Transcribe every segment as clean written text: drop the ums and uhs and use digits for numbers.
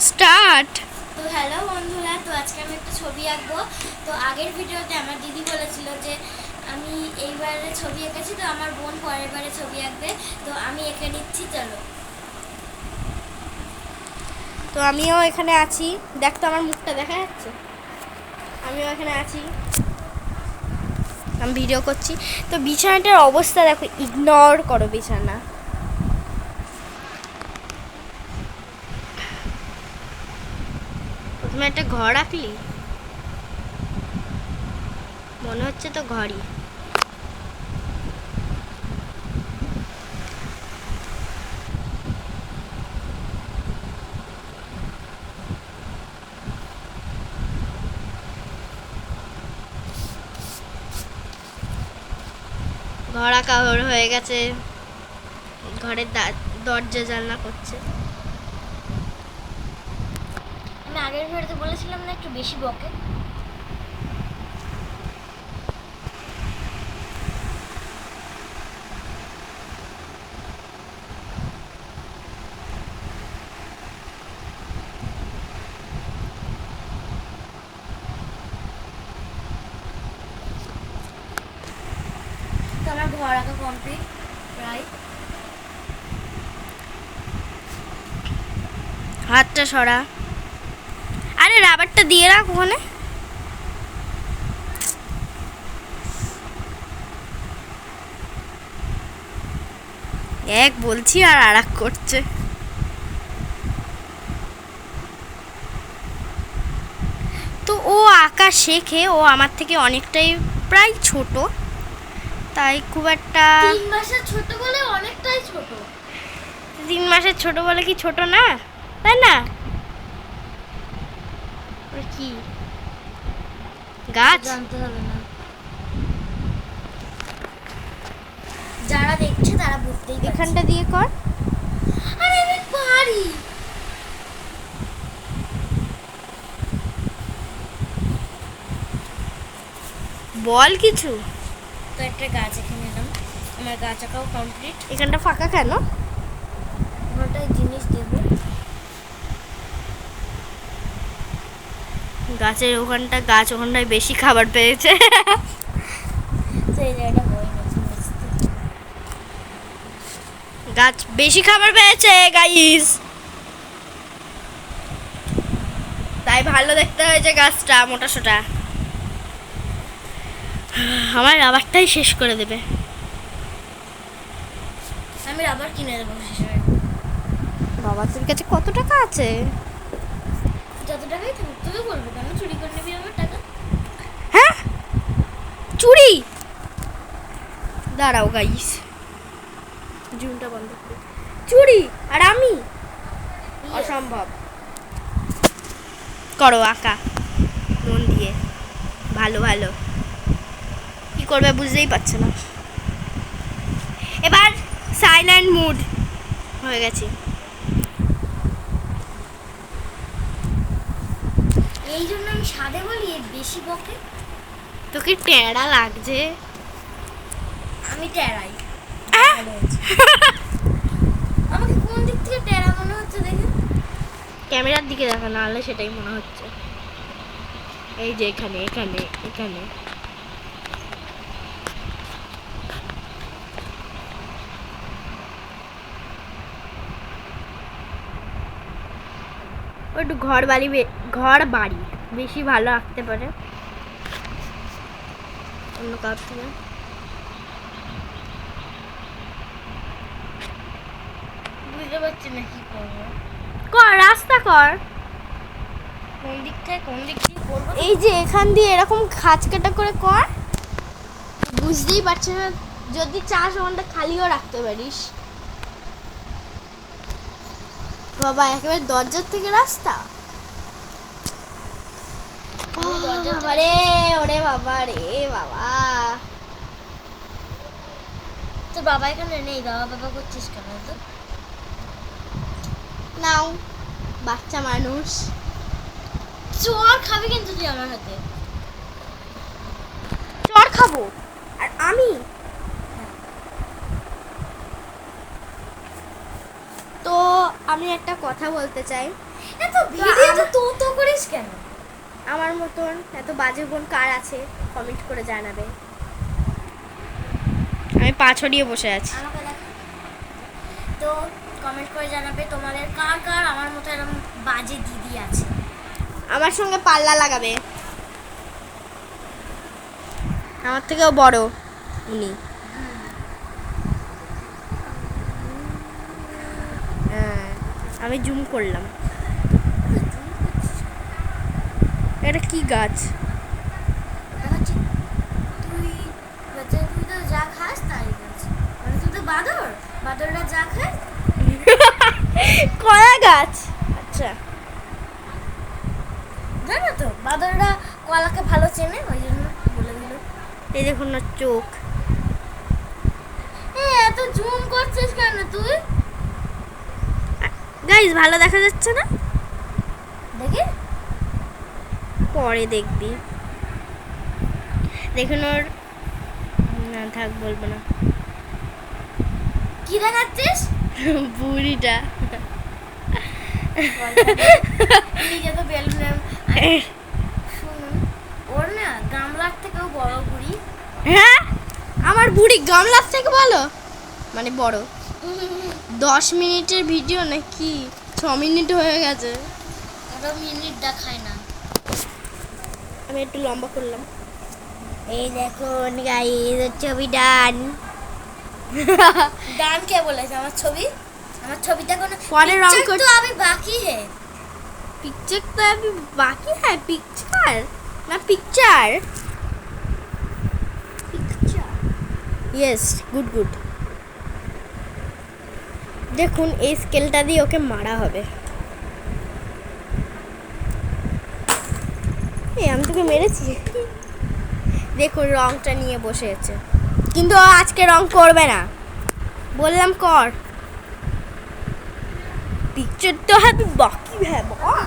Start. তো hello বন্ধুরা, তো আজকে আমি একটা ছবি আঁকবো। তো আগের ভিডিওতে আমার দিদি বলেছিল যে আমি এইবারে ছবি এঁকেছি, তো আমার বোন পরের বারে ছবি আঁকবে, তো আমি এঁকে নিচ্ছি। চলো। তো আমিও এখানে আছি, দেখ তো আমার মুখটা দেখা যাচ্ছে। আমিও এখানে আছি, আমি ভিডিও করছি। তো বিছানাটার অবস্থা দেখো, ইগনোর করো বিছানা। প্রথমে একটা ঘর আঁকলি, মনে হচ্ছে তো ঘরই। ঘর আঁকা হয়ে গেছে, ঘরের দরজা জানলা করছে। আমি আগের ভিডিওতে বলেছিলাম না একটু বেশি বকে। তো আমার ঘর আঁকা কমপ্লিট প্রায়। হাতটা সরা, আরে রাবারটা দিয়ে রাখ ওখানে। এক বলছি আর আরেক করছে। তো ও আঁকা শেখে, ও আমার থেকে অনেকটাই প্রায় ছোট, তাই খুব একটা 3 মাসের ছোট বলে অনেকটাই ছোট। 3 মাসের ছোট বলে কি ছোট না, তাই না? কি গাছ জানতে হবে না, যারা দেখছে তারা বুঝতেই পারছে। এখানটা দিয়ে কর। আরে আমি পারি। বল কিছু। তো একটা গাছ এখানে এলাম, আমার গাছ আঁকাও কমপ্লিট। এখানটা ফাঁকা কেন? ওটাই জিনিস দেব। গাছের ওখানটা, গাছ ওখানটায় বেশি খাবার পেয়েছে। তো এই জায়গাটা বই নিয়েছি। গাছ বেশি খাবার পেয়েছে গাইস, তাই ভালো দেখতে হয়েছে গাছটা মোটা সোটা। আমার রাবারটাই শেষ করে দেবে। আমি রাবার কিনে দেবো শেষে। বাবা, তোর কাছে কত টাকা আছে? যত টাকাই থাকুক, তোকে বলবো কেন চুরি করে নিবি আমার টাকা? হ্যাঁ, চুরি? দাঁড়াও গাইস, জুনটা বন্ধ করে। চুরি আর আমি? অসম্ভব। করো আঁকা মন দিয়ে, ভালো ভালো। কি করবে বুঝতেই পারছে না। এবার সাইলেন্ট মুড হয়ে গেছে। এই জন্য আমি সাদে বলি এর বেশি বকে। তোকে টেঁড়া লাগছে। আমি টেরাই। আমাকে কোন দিক থেকে টেরা মনে হচ্ছে দেখে? ক্যামেরার দিকে দেখা, না হলে সেটাই মনে হচ্ছে। এই যে এখানে এখানে এখানে। ও একটু ঘর বাড়ি বেশি ভালো আঁকতে পারে অন্য কারোর থেকে। বুঝতে পারছি না কি করবো। কর, রাস্তা কর। কোন দিক থেকে করবো? এই যে এখান দিয়ে এরকম খাঁজ কাটা করে কর। বুঝতেই পারছি না, যদি চাস ওখানটা খালিও রাখতে পারিস। বাবা, একেবারে দরজার থেকে রাস্তা। বাবারে, ওরে বাবা রে বাবা। তোর বাবা এখানে নেই, বাবা করছিস কেন? তো নাও, বাচ্চা মানুষ। চোর খাবি কিন্তু তুই আমার হাতে। চর খাবো আর আমি? তো আমি একটা কথা বলতে চাই, এত ভিডিওতে তো করিস কেন? আমার মতন এত বাজে বোন কার আছে কমেন্ট করে জানাবে। আমি পা ছড়িয়ে বসে আছি। আমাকে দেখ, তো কমেন্ট করে জানাবে তোমাদের কার কার আমার মতো এরকম বাজে দিদি আছে। আমার সঙ্গে পাল্লা লাগাবে। আমার থেকেও বড় উনি। হ্যাঁ, আমি জুম করলাম। এটা কি গাছ? ওটা হচ্ছে তুই তুই তো যা খাস তাই গাছ, মানে তুই তো বাদররা যা খায়। কলা গাছ। আচ্ছা, জানো তো বাদররা কলাকে ভালো চেনে, ওই জন্য বলে দিল। এই দেখুন না চোখ। এত জুম করছিস কেন তুই? গাইস, ভালো দেখা যাচ্ছে না? দেখি পরে দেখবি। দেখুন ওর, না থাক বলবো না। কি দেখাচ্ছিস? বুড়িটা। নিজে তো বেলুন। শুনুন, ওর না গামলার থেকেও বড় বুড়ি। হ্যাঁ, আমার বুড়ি গামলার থেকে ভালো, মানে বড়। 10 মিনিটের ভিডিও নাকি 6 মিনিট হয়ে গেছে। আরো মিনিট দেখায় না। আমি একটু লম্বা করলাম। এই দেখুন গাইস, ছবি ডান। ডান কে বলেছে? আমার ছবি, আমার ছবিটা কোনো পরে রং picture কর- তো अभी बाकी है। पिक्चर तो अभी बाकी है। पिक्चर ना पिक्चर। Yes, good good. দেখুন এই স্কেলটা দিয়ে ওকে মারা হবে। আমি তোকে মেরেছি। দেখুন রংটা নিয়ে বসে আছে, কিন্তু ও আজকে রং করবে না। বললাম কর। পিকচার তো হবে বাকি है।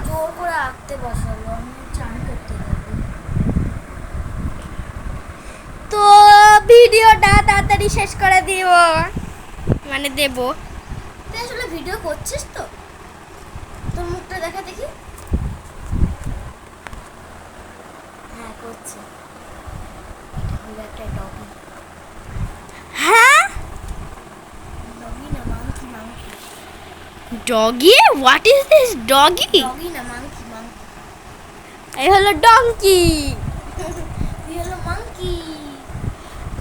জোর করে আঁকতে বসালো, আমি চান করতে যাবো। তো ভিডিওটা তাড়াতাড়ি শেষ করে দিব, মানে দেব। তুই আসলে ভিডিও করছিস তো? তোর মুখটা দেখা দেখি। হ্যাঁ করছি। এটা হলো একটা ডগি। হ্যাঁ, ডগি না monkey, monkey. Doggy? What is this doggy? Doggy না মাংকি, মাংকি। এই হলো ডঙ্কি। তুই হলো মাংকি।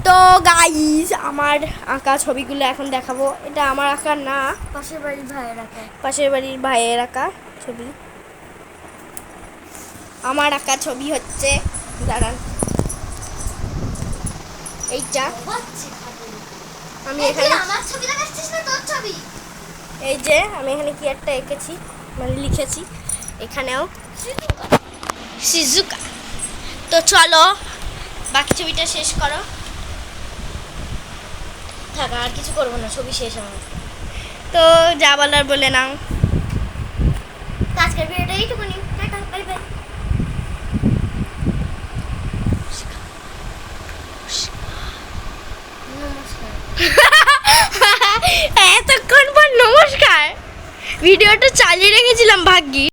তো গাইস, আমার আঁকা ছবিগুলো এখন দেখাবো। এটা আমার আঁকা না, পাশের বাড়ির ভাইয়ের আঁকা। পাশের বাড়ির ভাইয়ের আঁকা ছবি। আমার আঁকা ছবি হচ্ছে, দাঁড়ান, এইটা। আমি এখানে আমার ছবি দেখাচ্ছিস না তোর ছবি? এই যে আমি এখানে কি একটা এঁকেছি, মানে লিখেছি এখানেও শিজুকা। তো চলো বাকি ছবিটা শেষ করো। থাক, আর কিছু করবো না, ছবি শেষ আমার। তো যা বলার বলে নাও। আজকের ভিডিওটা এইটুকুনি। Tata, bye bye. নমস্কার। এতক্ষণ পর নমস্কার। ভিডিওটা চালিয়ে রেখেছিলাম ভাগ্যি।